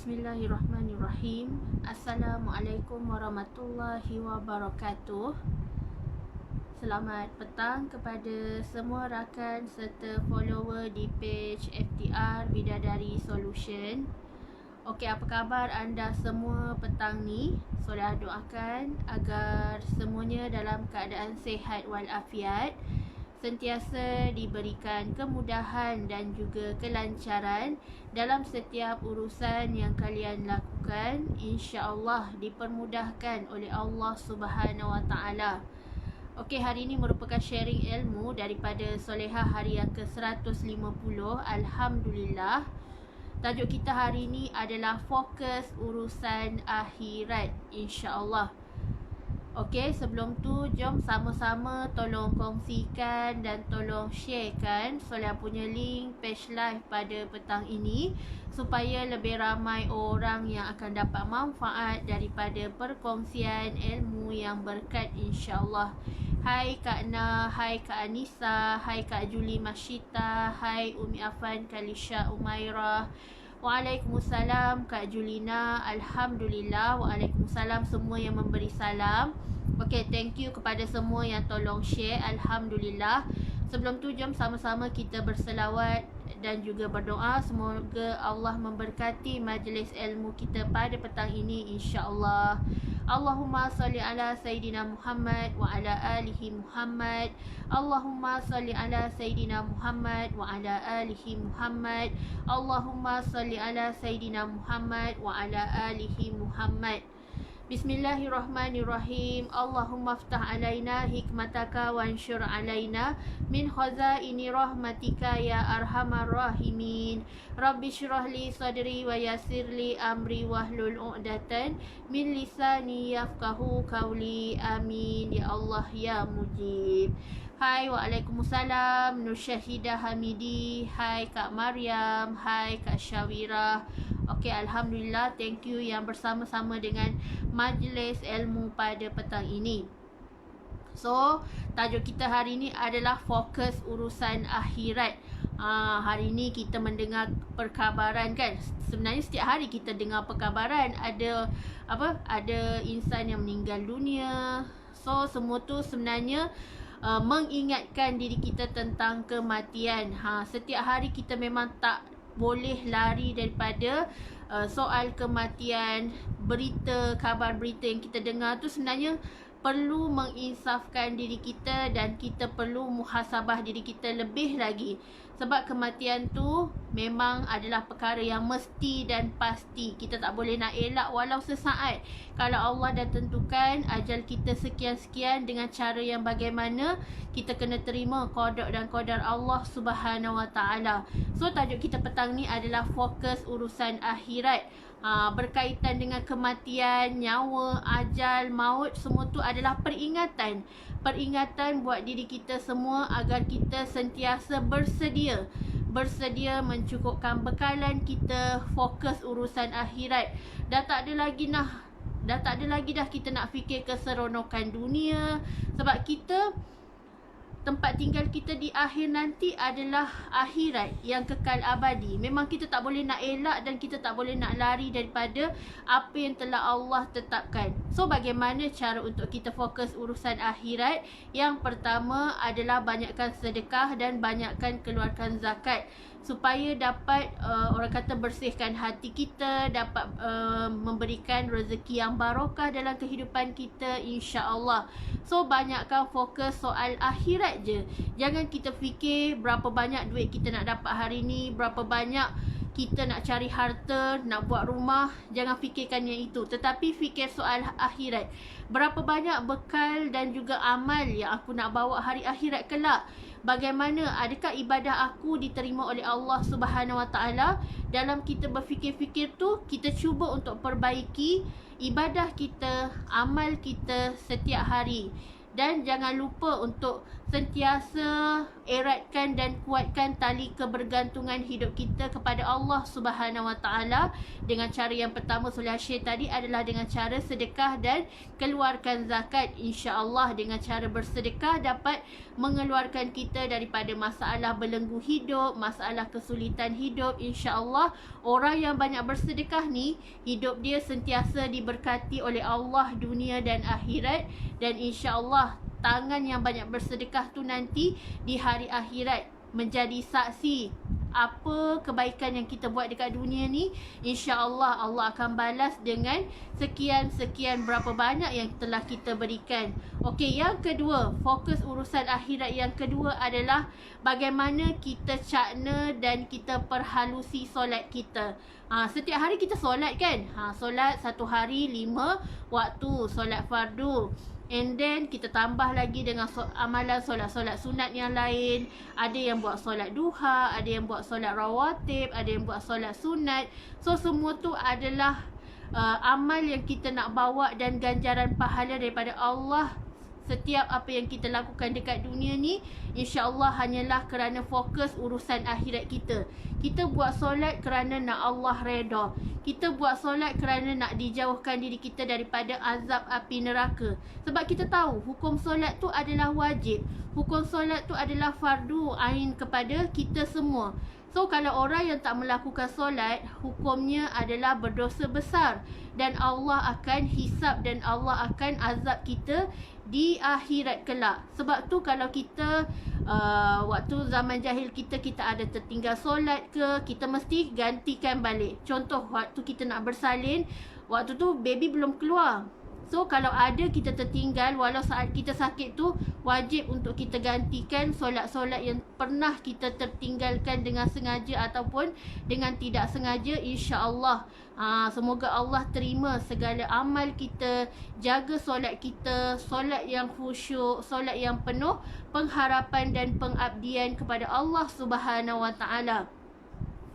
Bismillahirrahmanirrahim. Assalamualaikum warahmatullahi wabarakatuh. Selamat petang kepada semua rakan serta follower di page FTR Bidadari Solution. Okey, apa khabar anda semua petang ni? Saya doakan agar semuanya dalam keadaan sihat walafiat, sentiasa diberikan kemudahan dan juga kelancaran dalam setiap urusan yang kalian lakukan. InsyaAllah dipermudahkan oleh Allah Subhanahu Wa Taala. Okey, hari ini merupakan sharing ilmu daripada Solehah hari yang ke-150. Alhamdulillah. Tajuk kita hari ini adalah fokus urusan akhirat, insya-Allah. Okey, sebelum tu jom sama-sama tolong kongsikan dan tolong sharekan Soleh punya link page live pada petang ini supaya lebih ramai orang yang akan dapat manfaat daripada perkongsian ilmu yang berkat, insya-Allah. Hai Kak Na, hai Kak Anissa, hai Kak Juli Masyita, hai Umi Afan Kalisha Umairah. Waalaikumsalam Kak Julina. Alhamdulillah. Waalaikumsalam semua yang memberi salam. Okey, thank you kepada semua yang tolong share. Alhamdulillah. Sebelum tu jom sama-sama kita berselawat dan juga berdoa. Semoga Allah memberkati majlis ilmu kita pada petang ini, insya-Allah. Allahumma salli ala Sayyidina Muhammad wa ala alihi Muhammad. Allahumma salli ala Sayyidina Muhammad wa ala alihi Muhammad. Allahumma salli ala Sayyidina Muhammad wa ala alihi Muhammad. Bismillahirrahmanirrahim. Allahumma aftah alaina hikmataka wa ansyur alaina min khazaini rahmatika ya arhamar rahimin. Rabbi syrah li sadri wa yassir li amri wahlul 'uqdatan min lisani yafqahu qawli. Amin ya Allah ya mujib. Hai, waalaikumsalam Nur Syahidah Hamidi. Hai Kak Maryam, hai Kak Syawira. Okey, alhamdulillah, thank you yang bersama-sama dengan majlis ilmu pada petang ini. So, tajuk kita hari ini adalah fokus urusan akhirat. Hari ini kita mendengar perkabaran kan. Sebenarnya setiap hari kita dengar perkabaran, ada insan yang meninggal dunia. So, semua tu sebenarnya mengingatkan diri kita tentang kematian. Setiap hari kita memang tak boleh lari daripada soal kematian. Kabar berita yang kita dengar tu sebenarnya perlu menginsafkan diri kita dan kita perlu muhasabah diri kita lebih lagi. Sebab kematian tu memang adalah perkara yang mesti dan pasti. Kita tak boleh nak elak walau sesaat. Kalau Allah dah tentukan ajal kita sekian-sekian, dengan cara yang bagaimana, kita kena terima qada dan qadar Allah Subhanahu Wa Taala. So, tajuk kita petang ni adalah fokus urusan akhirat. Berkaitan dengan kematian, nyawa, ajal, maut, semua tu adalah peringatan. Peringatan buat diri kita semua agar kita sentiasa bersedia mencukupkan bekalan kita, fokus urusan akhirat. Dah tak ada lagi dah kita nak fikir keseronokan dunia. Sebab tempat tinggal kita di akhir nanti adalah akhirat yang kekal abadi. Memang kita tak boleh nak elak dan kita tak boleh nak lari daripada apa yang telah Allah tetapkan. So, bagaimana cara untuk kita fokus urusan akhirat? Yang pertama adalah banyakkan sedekah dan banyakkan keluarkan zakat supaya dapat orang kata bersihkan hati kita, dapat memberikan rezeki yang barakah dalam kehidupan kita, insya-Allah. So, banyakkan fokus soal akhirat je. Jangan kita fikir berapa banyak duit kita nak dapat hari ni, berapa banyak kita nak cari harta, nak buat rumah. Jangan fikirkan yang itu, tetapi fikir soal akhirat. Berapa banyak bekal dan juga amal yang aku nak bawa hari akhirat kelak? Bagaimana, adakah ibadah aku diterima oleh Allah Subhanahu Wa Taala? Dalam kita berfikir-fikir tu, kita cuba untuk perbaiki ibadah kita, amal kita setiap hari. Dan jangan lupa untuk sentiasa eratkan dan kuatkan tali kebergantungan hidup kita kepada Allah Subhanahu Wa Taala dengan cara yang pertama Sulh Syekh tadi adalah dengan cara sedekah dan keluarkan zakat. Insya-Allah dengan cara bersedekah dapat mengeluarkan kita daripada masalah belenggu hidup, masalah kesulitan hidup. Insya-Allah orang yang banyak bersedekah ni hidup dia sentiasa diberkati oleh Allah dunia dan akhirat, dan insya-Allah tangan yang banyak bersedekah tu nanti di hari akhirat menjadi saksi apa kebaikan yang kita buat dekat dunia ni. InsyaAllah Allah akan balas dengan sekian-sekian berapa banyak yang telah kita berikan. Okey, yang kedua, fokus urusan akhirat yang kedua adalah bagaimana kita cakna dan kita perhalusi solat kita. Setiap hari kita solat kan? Solat satu hari 5 waktu, solat fardu. And then kita tambah lagi dengan amalan solat-solat sunat yang lain. Ada yang buat solat duha, ada yang buat solat rawatib, ada yang buat solat sunat. So semua tu adalah amal yang kita nak bawa dan ganjaran pahala daripada Allah. Setiap apa yang kita lakukan dekat dunia ni, insya-Allah hanyalah kerana fokus urusan akhirat kita. Kita buat solat kerana nak Allah redha. Kita buat solat kerana nak dijauhkan diri kita daripada azab api neraka. Sebab kita tahu hukum solat tu adalah wajib. Hukum solat tu adalah fardu ain kepada kita semua. So kalau orang yang tak melakukan solat, hukumnya adalah berdosa besar dan Allah akan hisab dan Allah akan azab kita di akhirat kelak. Sebab tu kalau kita waktu zaman jahil kita ada tertinggal solat ke, kita mesti gantikan balik. Contoh waktu kita nak bersalin, waktu tu baby belum keluar. So kalau ada kita tertinggal, walau saat kita sakit tu, wajib untuk kita gantikan solat-solat yang pernah kita tertinggalkan dengan sengaja ataupun dengan tidak sengaja. InsyaAllah semoga Allah terima segala amal kita. Jaga solat kita, solat yang khusyuk, solat yang penuh pengharapan dan pengabdian kepada Allah Subhanahu Wa Taala.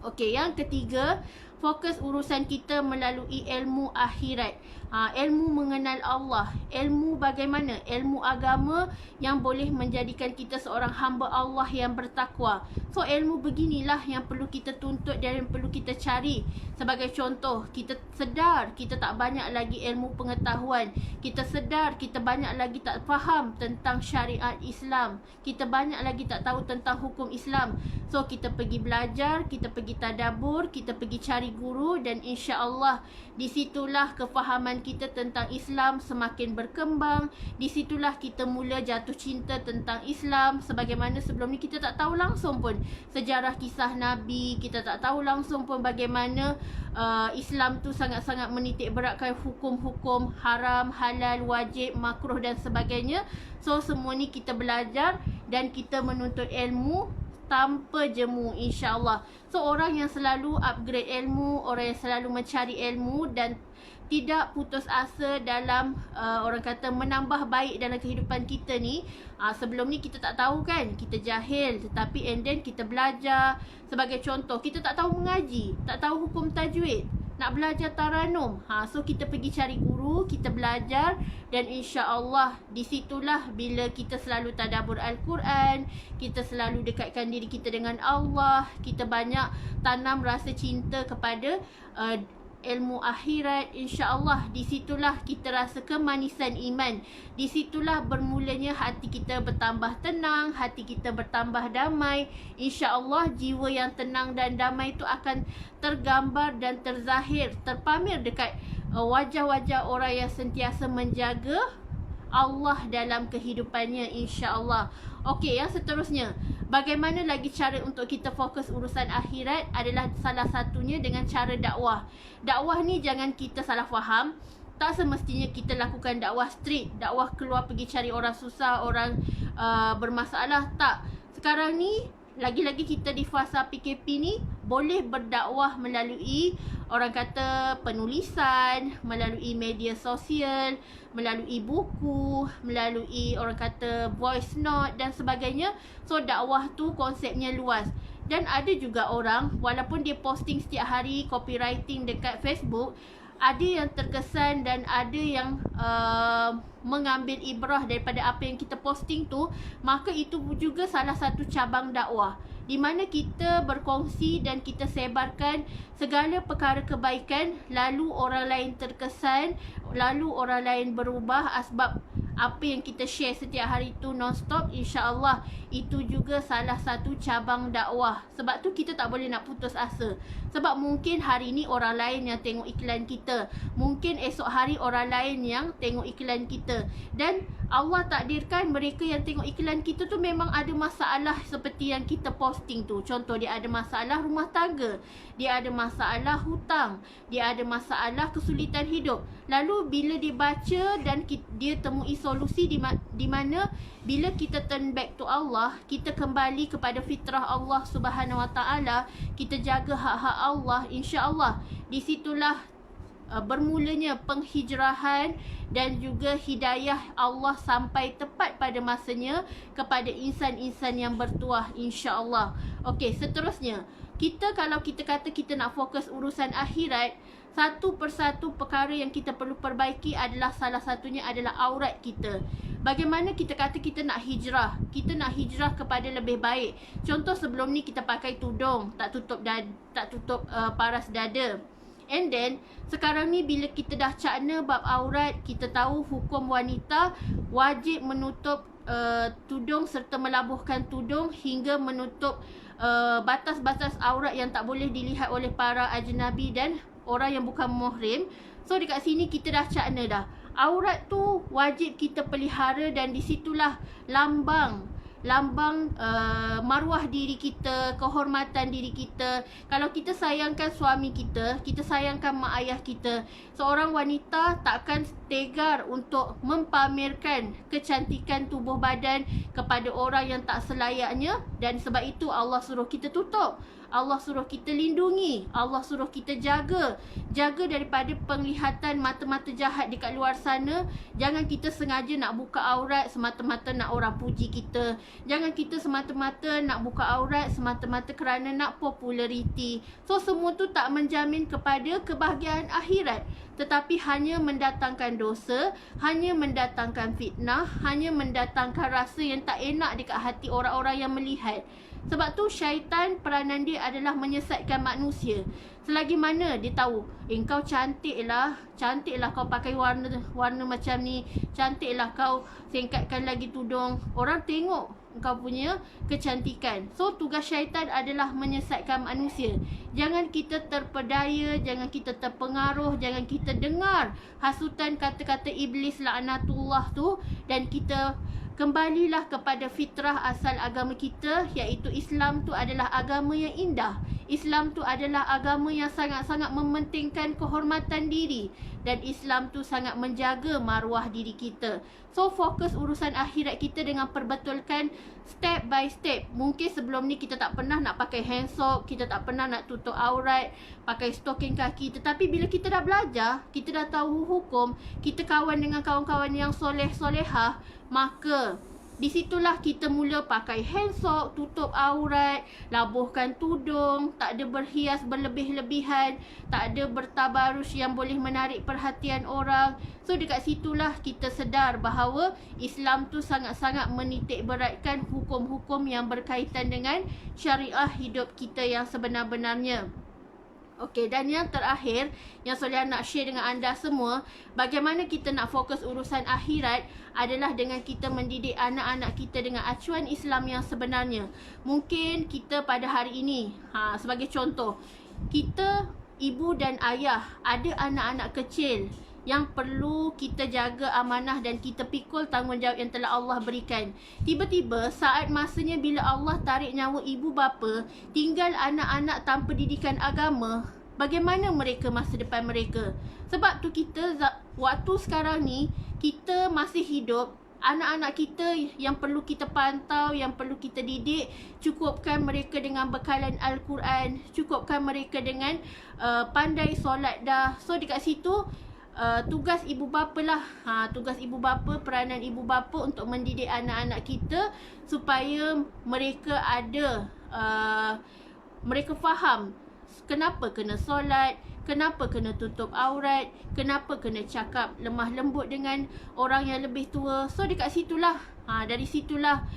Okey, yang ketiga, fokus urusan kita melalui ilmu akhirat. Ilmu mengenal Allah, ilmu bagaimana, ilmu agama yang boleh menjadikan kita seorang hamba Allah yang bertakwa. So ilmu beginilah yang perlu kita tuntut dan yang perlu kita cari. Sebagai contoh, kita sedar kita tak banyak lagi ilmu pengetahuan. Kita sedar kita banyak lagi tak faham tentang syariat Islam. Kita banyak lagi tak tahu tentang hukum Islam. So kita pergi belajar, kita pergi tadabbur, kita pergi cari guru, dan insya-Allah disitulah kefahaman kita tentang Islam semakin berkembang. Disitulah kita mula jatuh cinta tentang Islam. Sebagaimana sebelum ni kita tak tahu langsung pun sejarah kisah Nabi, kita tak tahu langsung pun bagaimana Islam tu sangat-sangat menitik beratkan hukum-hukum haram, halal, wajib, makruh dan sebagainya. So semua ni kita belajar dan kita menuntut ilmu tanpa jemu, insya-Allah. So orang yang selalu upgrade ilmu, orang yang selalu mencari ilmu dan tidak putus asa dalam orang kata menambah baik dalam kehidupan kita ni. Sebelum ni kita tak tahu kan, kita jahil, tetapi and then kita belajar. Sebagai contoh, kita tak tahu mengaji, tak tahu hukum tajwid, nak belajar taranum. So kita pergi cari guru, kita belajar, dan insya-Allah disitulah bila kita selalu tadabbur Al-Quran, kita selalu dekatkan diri kita dengan Allah, kita banyak tanam rasa cinta kepada ilmu akhirat. InsyaAllah disitulah kita rasa kemanisan iman. Disitulah bermulanya hati kita bertambah tenang, hati kita bertambah damai. InsyaAllah jiwa yang tenang dan damai itu akan tergambar dan terzahir, terpamir dekat wajah-wajah orang yang sentiasa menjaga Allah dalam kehidupannya, insya-Allah. Okey, yang seterusnya, bagaimana lagi cara untuk kita fokus urusan akhirat adalah salah satunya dengan cara dakwah. Dakwah ni jangan kita salah faham. Tak semestinya kita lakukan dakwah street, dakwah keluar pergi cari orang susah, orang bermasalah. Tak. Sekarang ni lagi-lagi kita di fasa PKP ni boleh berdakwah melalui orang kata penulisan, melalui media sosial, melalui buku, melalui orang kata voice note dan sebagainya. So dakwah tu konsepnya luas. Dan ada juga orang walaupun dia posting setiap hari copywriting dekat Facebook, ada yang terkesan dan ada yang mengambil ibrah daripada apa yang kita posting tu, maka itu juga salah satu cabang dakwah, di mana kita berkongsi dan kita sebarkan segala perkara kebaikan, lalu orang lain terkesan, lalu orang lain berubah asbab apa yang kita share setiap hari tu non-stop, insya-Allah itu juga salah satu cabang dakwah. Sebab tu kita tak boleh nak putus asa. Sebab mungkin hari ni orang lain yang tengok iklan kita, mungkin esok hari orang lain yang tengok iklan kita, dan Allah takdirkan mereka yang tengok iklan kita tu memang ada masalah seperti yang kita posting tu. Contoh, dia ada masalah rumah tangga, dia ada masalah hutang, dia ada masalah kesulitan hidup. Lalu bila dibaca dan dia temui solusi di mana bila kita turn back to Allah, kita kembali kepada fitrah Allah Subhanahu Wa Taala, kita jaga hak-hak Allah, insya-Allah di situlah bermulanya penghijrahan dan juga hidayah Allah sampai tepat pada masanya kepada insan-insan yang bertuah, insya-Allah. Okey, seterusnya, kalau kita kata kita nak fokus urusan akhirat, satu persatu perkara yang kita perlu perbaiki adalah, salah satunya adalah aurat kita. Bagaimana kita kata kita nak hijrah? Kita nak hijrah kepada lebih baik. Contoh, sebelum ni kita pakai tudung, tak tutup paras dada. And then sekarang ni bila kita dah cakna bab aurat, kita tahu hukum wanita wajib menutup tudung serta melabuhkan tudung hingga menutup batas-batas aurat yang tak boleh dilihat oleh para ajnabi dan orang yang bukan muhrim. So dekat sini kita dah cakna dah, aurat tu wajib kita pelihara, dan di situlah lambang maruah diri kita, kehormatan diri kita. Kalau kita sayangkan suami kita, kita sayangkan mak ayah kita, seorang wanita takkan tegar untuk mempamerkan kecantikan tubuh badan kepada orang yang tak selayaknya. Dan sebab itu Allah suruh kita tutup, Allah suruh kita lindungi, Allah suruh kita jaga daripada penglihatan mata-mata jahat dekat luar sana. Jangan kita sengaja nak buka aurat semata-mata nak orang puji kita. Jangan kita semata-mata nak buka aurat semata-mata kerana nak populariti. So semua tu tak menjamin kepada kebahagiaan akhirat, tetapi hanya mendatangkan dosa, hanya mendatangkan fitnah, hanya mendatangkan rasa yang tak enak dekat hati orang-orang yang melihat. Sebab tu syaitan peranan dia adalah menyesatkan manusia. Selagi mana dia tahu, kau cantiklah kau pakai warna macam ni, cantiklah kau singkatkan lagi tudung, orang tengok kau punya kecantikan. So tugas syaitan adalah menyesatkan manusia. Jangan kita terpedaya, jangan kita terpengaruh, jangan kita dengar hasutan kata-kata iblis laknatullah tu, dan kita kembalilah kepada fitrah asal agama kita, iaitu Islam tu adalah agama yang indah. Islam tu adalah agama yang sangat-sangat mementingkan kehormatan diri, dan Islam tu sangat menjaga maruah diri kita. So fokus urusan akhirat kita dengan perbetulkan step by step. Mungkin sebelum ni kita tak pernah nak pakai hand sock, kita tak pernah nak tutup aurat, pakai stocking kaki. Tetapi bila kita dah belajar, kita dah tahu hukum, kita kawan dengan kawan-kawan yang soleh-solehah, maka di situlah kita mula pakai hand sock, tutup aurat, labuhkan tudung, tak ada berhias berlebih-lebihan, tak ada bertabarus yang boleh menarik perhatian orang. So dekat situlah kita sedar bahawa Islam tu sangat-sangat menitik beratkan hukum-hukum yang berkaitan dengan syariah hidup kita yang sebenar-benarnya. Okey, dan yang terakhir yang Soleha nak share dengan anda semua, bagaimana kita nak fokus urusan akhirat adalah dengan kita mendidik anak-anak kita dengan acuan Islam yang sebenarnya. Mungkin kita pada hari ini, sebagai contoh, kita ibu dan ayah ada anak-anak kecil yang perlu kita jaga amanah dan kita pikul tanggungjawab yang telah Allah berikan. Tiba-tiba saat masanya bila Allah tarik nyawa ibu bapa, tinggal anak-anak tanpa didikan agama, bagaimana mereka masa depan mereka? Sebab tu kita waktu sekarang ni kita masih hidup, anak-anak kita yang perlu kita pantau, yang perlu kita didik, cukupkan mereka dengan bekalan Al-Quran, cukupkan mereka dengan pandai solat dah. So dekat situ tugas ibu bapa lah, tugas ibu bapa, peranan ibu bapa untuk mendidik anak-anak kita supaya mereka ada mereka faham Kenapa kena solat? Kenapa kena tutup aurat? Kenapa kena cakap lemah lembut dengan orang yang lebih tua? So dekat situlah, dari situlah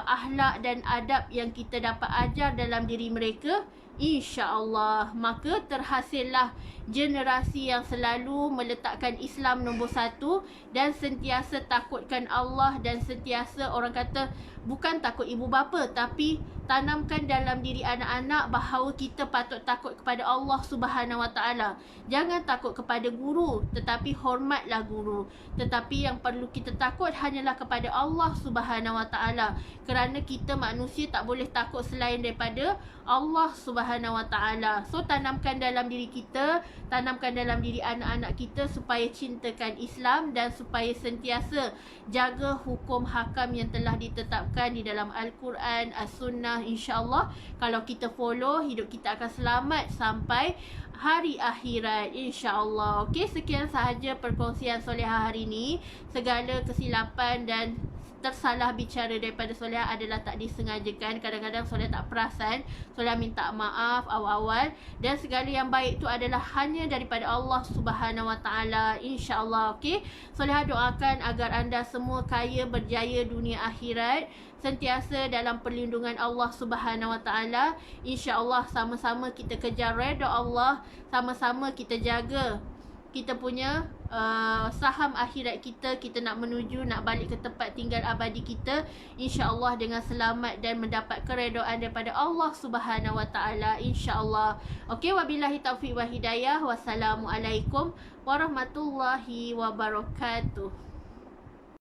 akhlak dan adab yang kita dapat ajar dalam diri mereka, insya-Allah. Maka terhasillah generasi yang selalu meletakkan Islam nombor satu dan sentiasa takutkan Allah, dan sentiasa, orang kata, bukan takut ibu bapa, tapi tanamkan dalam diri anak-anak bahawa kita patut takut kepada Allah Subhanahu Wa Taala. Jangan takut kepada guru, tetapi hormatlah guru. Tetapi yang perlu kita takut hanyalah kepada Allah Subhanahu Wa Taala, kerana kita manusia tak boleh takut selain daripada Allah Subhanahu Wa Taala. So tanamkan dalam diri kita, tanamkan dalam diri anak-anak kita supaya cintakan Islam dan supaya sentiasa jaga hukum hakam yang telah ditetapkan di dalam Al-Quran, As-Sunnah. InsyaAllah kalau kita follow, hidup kita akan selamat sampai hari akhirat, insyaAllah. Okey, sekian sahaja perkongsian Solehah hari ini. Segala kesilapan dan tersalah bicara daripada Solehah adalah tak disengajakan. Kadang-kadang Solehah tak perasan, Solehah minta maaf awal-awal, dan segala yang baik itu adalah hanya daripada Allah Subhanahu Wa Taala, insya-Allah. Okey, Solehah doakan agar anda semua kaya, berjaya dunia akhirat, sentiasa dalam perlindungan Allah Subhanahu Wa Taala. Insya-Allah sama-sama kita kejar redha Allah, sama-sama kita jaga kita punya saham akhirat kita. Kita nak menuju, nak balik ke tempat tinggal abadi kita, insya-Allah dengan selamat dan mendapat keredaan daripada Allah Subhanahu Wa Taala, insya-Allah. Okey, wabillahi taufiq wa hidayah. Wassalamualaikum warahmatullahi wabarakatuh.